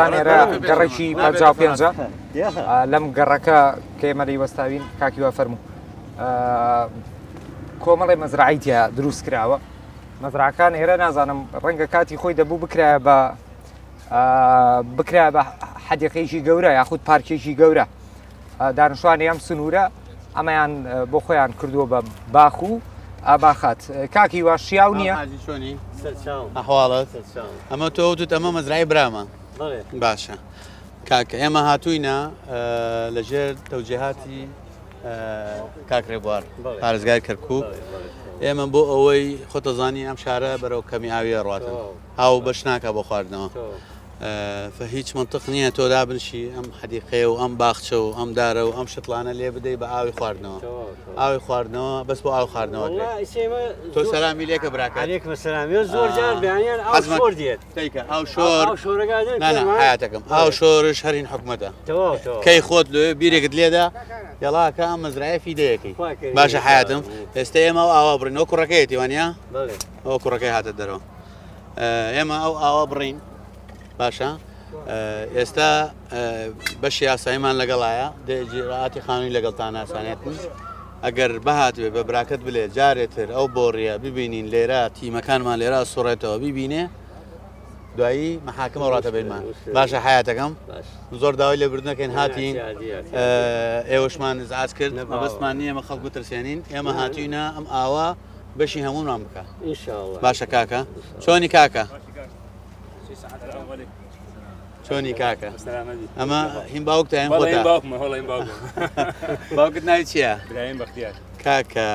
زانێرە گەڕێکی پەنجاو پێنجە لەم گەڕەکە کێمەری وەستاوین کاکی وا فەرموو کۆمەڵی مەزرعیتە دروست کراوە. مەزرعەکان ئێرە نازانم ڕەنگە کاتی خۆی دەبوو بکرا بە حەدیقەیەکی گەورە یاخود پارکێکی گەورە. دانیشتوانی ئەم سنوورە ئەمەیان بۆ خۆیان کردووە بە باخ و ئاباخات. کاکی وا شیاو نییە؟ ئەحواڵت ئەمە تۆ وتت ئەمە مەزرعی برامە. باشە کاکە ئێمە هاتووینە لەژێر تەوجیهاتی کاکرێ بوار پارێزگای کەرکووک. ئێمە بۆ ئەوەی خۆتەزانی ئەم شارە بەرەو کەمی ئاویە ڕاتن هاو بەش ناکە بۆ خواردنەوە. فهیچ منطق نییە تۆ دابنشی ئەم حەدیقێ و ئەم باخچە و ئەم دارە و ئەم شتڵانە لێ بدەی بە ئاوی خواردنەوە. ئاوی خواردنەوە بەس بۆ ئاو خواردنەوە تۆ سەلامی لێکە براکە. عليكم السلام. زۆر جار بیانیان ئاو شۆر دێت. تیکە ئاو شۆر حیاتەکەم ئاو شۆرش هەرین حکومەتە. کەی خۆت لێ بیرێکت لێدا یاڵاکە ئەم مەزرعە فیدەیەکەی باشە حیاتم. ئێستا ئێمە ئاوا بڕین ئەو کوڕەکەیەتی وانیا ئەو کوڕەکەی هاتە دەرەوە. ئێمە ئەو ئاوا بڕین باشە. ئێستا بەشی یاساییمان لەگەڵایە دەجیڕاتی قانونی لەگەڵتان ئاسانێتن. ئەگەر بەهاتوێ بە براکەت بلێ جارێتر ئەو بۆڕیە ببینین لێرە تیمەکانمان لێرە سوڕێتەوە ببینێ دوایی محاکمە ڕاتە بینمان. باشە حیاتەکەم زۆر داوای لێبردنەکەین هاتین ئێوەشمان نزعاج کرد مەبەستمان نییە ئێمە خەڵک بترسێنین ئێمە هاتووینە ئەم ئاوا بەشی هەموومان بکە. باشە کاکە چۆنی کاکە؟ چۆنی کاکە؟ ئەمە هین باوکتە هەم خۆتە باوکت ناوی چییە؟ کاکە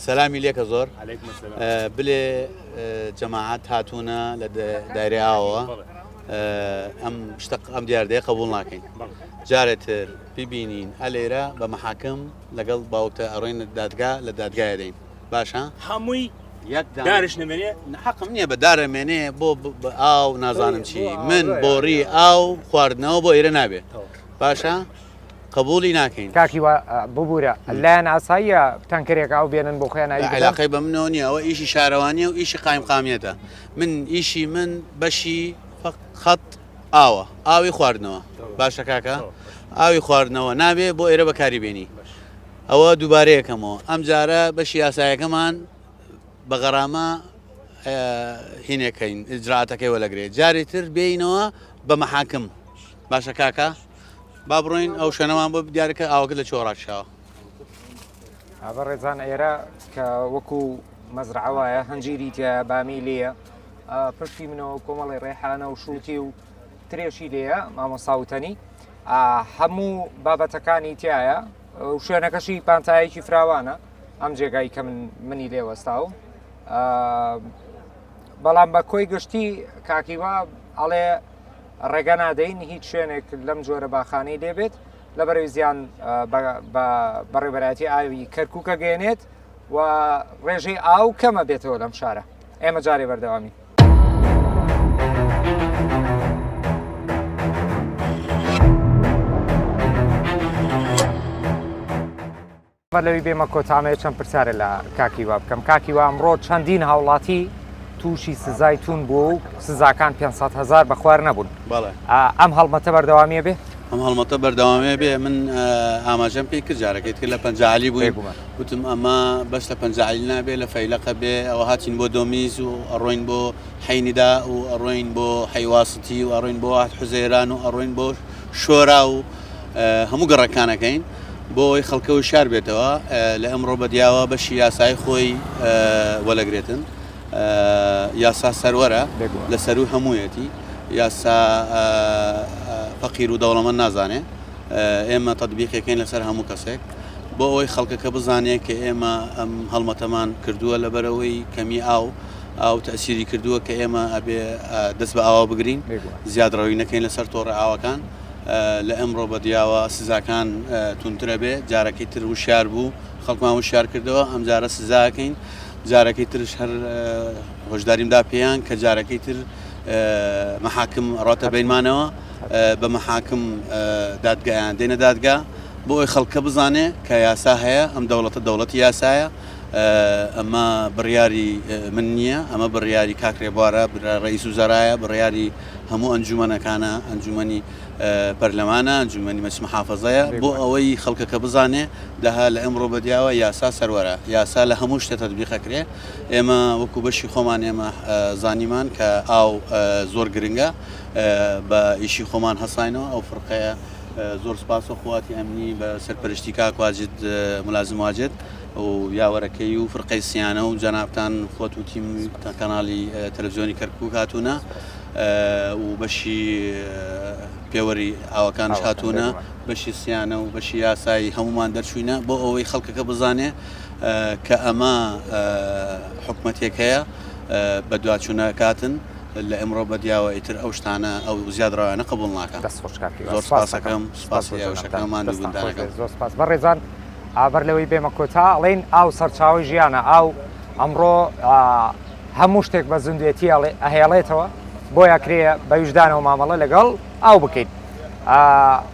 سەلامی لێکە زۆر بلێ جەماعەت هاتوونە لە دایرەی ئاوەوە ئەم شتە ئەم دیاردەیە قبوڵ ناکەین. جارێتر ببینین ئەلێرە بە محاکم لەگەڵ باوکتە ئەڕۆین دادگا لە دادگایە دەین. باشە؟ هەمووی دارش نمێنێ حەقم نییە بە دارەمێنێ بۆ ئاو نازانم چی من بۆڕی ئاو خواردنەوە بۆ ئێرە نابێت. باشە؟ قبولی ناکەین. کاکی ببوورە لایەن ئاساییە تەنکەرێک ئاو بێنن بۆ خۆیان علاقەی بە منەوە نییە ئەوە ئیشی شارەوانیە و ئیشی قایم قامیەتە. من ئیشی من بەشی خەت ئاوە ئاوی خواردنەوە. باشە کاکە؟ ئاوی خواردنەوە نابێ بۆ ئێرە بەکاری بێنی. ئەوە دووبارەیەکەمەوە ئەم جارە بەشی یاساییەکەمان بە غەرامە هینەکەین ئیجراعاتەکەی وەلەگرێت. جاری تر بێینەوە بە مەحاکم. باشە کاکە؟ با بڕۆین ئەو شوێنەمان بۆ دیارەکە ئاوەکە لە چۆ ڕاکشاوە. بەڕێزان ئێرە کە وەکو مەزرعە وایە هەنجیری تیا بامی لێیە پشتی منەوە کۆمەڵی ڕێحانە و شووتی و ترێشی لێیە مامۆساوتەنی هەموو بابەتەکانی تایە و شوێنەکەشی پانتایەکی فراوانە ئەم جێگایی کە منی لێوەستا و بەڵام بە کۆی گشتی کاکیوا ئەڵێ ڕێگە نادەین هیچ شوێنێک لەم جۆرە باخانەی لێبێت لە بەرەوی زیان بەڕێبەرایەتی ئاوی کەرکووکە گەێنێت و ڕێژەی ئاو کەمە بێتەوە لەم شارە ئێمە جارێ بەردەوامی لەوی بێمە کۆتامەیە چەند پرسیارە لە کاکیوا بکەم کاکیوا ئەمڕۆ چەندین هاوڵاتی تووشی سزای تون بوو و سزاکان 500,000 بە خوار نەبوون ئەم هەڵمەتە بەردەوامیە بێ؟ ئەم هەڵمەتە بەردەوامێ بێ من ئاماژەم پێی کرد جارەکەیت کرد لە پەنجاعلی بووی وتم ئەمە بەش لە پەنجاعلی نابێ لە فەیلەقە بێ ئەوە هاتین بۆ دۆمیز و ئەڕۆین بۆ حەینیدا و ئەڕۆین بۆ حەیواستی و ئەڕۆین بۆ هات حوزەیران و ئەڕۆین بۆ شۆرا و هەموو گەڕەکانەکەین بۆ ئەوی خەڵکەوە شار بێتەوە لە ئەمڕۆ بەدیاوە بەشی یاسای خۆی وەلەگرێتن یاسا سەروەرە لە سەروو هەموویەتی یاسا فەقیر و دەوڵەمەند نازانێ ئێمە تەطبیقەکەین لەسەر هەموو کەسێک بۆ ئەوەی خەڵکەکە بزانێت کە ئێمە ئەم هەڵمەتەمان کردووە لەبەرەوەی کەمی ئاو تەسیری کردووە کە ئێمە ئەبێ دەست بە ئاوا بگرین زیادڕەوی نەکەین لەسەر تۆڕە ئاوەکان لە ئەمڕۆ بەدیاوە سزاکان تونترە بێ جارەکەی تر وشار بوو خەڵکمان وشار کردەوە ئەم جارە سزاکەین جارەکەی ترش هەر هۆشداریمدا پێیان کە جارەکەی تر مەحاکم ڕاتە بینمانەوە بە مەحاکم دادگایان دێنە دادگا بۆ ئەوی خەڵکە بزانێ کە یاسا هەیە ئەم دەوڵەتی یاسایە ئەمە بڕیاری من نییە ئەمە بڕیاری کاکرێ بوارە ڕئیس وزەرایە بڕیاری هەموو ئەنجومەنەکانە ئەنجومەنی پەرلەمانە ئەنجومەنی مەجلیس محافەزەیە بۆ ئەوەی خەڵکەکە بزانێ دەها لە ئەمڕۆ بەدیاوە یاسا سەروەرە یاسا لە هەموو شتێ تەطبیقەکرێ ئێمە وەکو بەشی خۆمان ئێمە زانیمان کە ئاو زۆر گرنگە بە ئیشی خۆمان هەساینەوە ئەو فڕقەیە زۆر سپاس و خواتی ئەمنی بە سەرپەرشتی کاک واجد ملازم واجد و یاوەرەکەی و فڕقەی سیانە و جەنابتان خۆت و تیم کەناڵی تەلەڤیزیۆنی کەرکووک هاتوونە و بەشی پێوەری ئاوەکانش هاتوونە بەشی سیانە و بەشی یاسایی هەمومان دەرچوینە بۆ ئەوەی خەڵکەکە بزانێ کە ئەمە حکومەتێک هەیە بە دواچوونە کاتن لە ئەمڕۆ بەدیاوە ئیتر ئەو شتانە ئەو زیادڕەوانە قبول ناکەن زۆر سپاسەکەم سپاسی ئەوشەکەمان دوبندانەکەم زۆر سپاس بەڕێزان ئابەر لەوەی بێمە کۆتا ئەڵێن ئاو سەرچاوی ژیانە ئاو ئەمڕۆ هەموو شتێک بە زیندوێتی ئەهێڵێتەوە بۆیە کرێ بە ویژدانەوە مامەڵە لەگەڵ ئاو بکەیت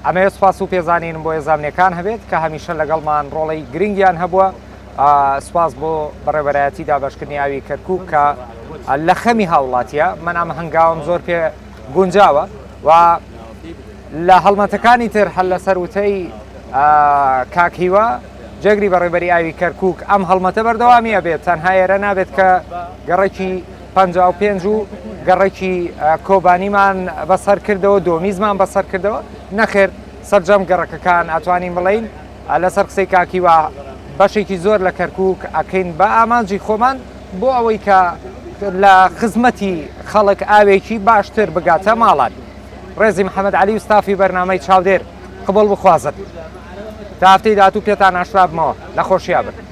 ئەمەوێت سوپاس و پێزانینم بۆ ێزامنیەکان هەبێت کە هەمیشە لەگەڵمان ڕۆڵی گرنگیان هەبووە سوپاس بۆ بەڕێبەرایەتی دابەشکردنی ئاوی کەرکووک کە لە خەمی هاوڵاتیە من ئەم هەنگاوم زۆر پێ گونجاوە و لە هەڵمەتەکانی تر هەل لە سەروتەی کاکیوە جێگری بەڕێبەری ئاوی کەرکووک ئەم هەڵمەتە بەردەوامیە بێت تەنها ئێرە نابێت کە گەڕێکی 55 و گەڕێکی کۆبانیمان بەسەر کردەوە دۆمیزمان بەسەر کردەوە نەخێر سەرجەم گەڕەکەکان ئەتوانین بڵین لەسەر قسەی کاکیوە بەشێکی زۆر لە کەرکووک ئەکەین بە ئامانجی خۆمان بۆ ئەوەی کە لە خزمەتی خەڵک ئاوێکی باشتر بگاتە ماڵان ڕێزی محەممەد علی و ستافی بەرنامەی چاودێر قبول بخوازت تا هەفتەی داهاتوو پێتان ئاشرا بمەوە لە خۆشییا بن.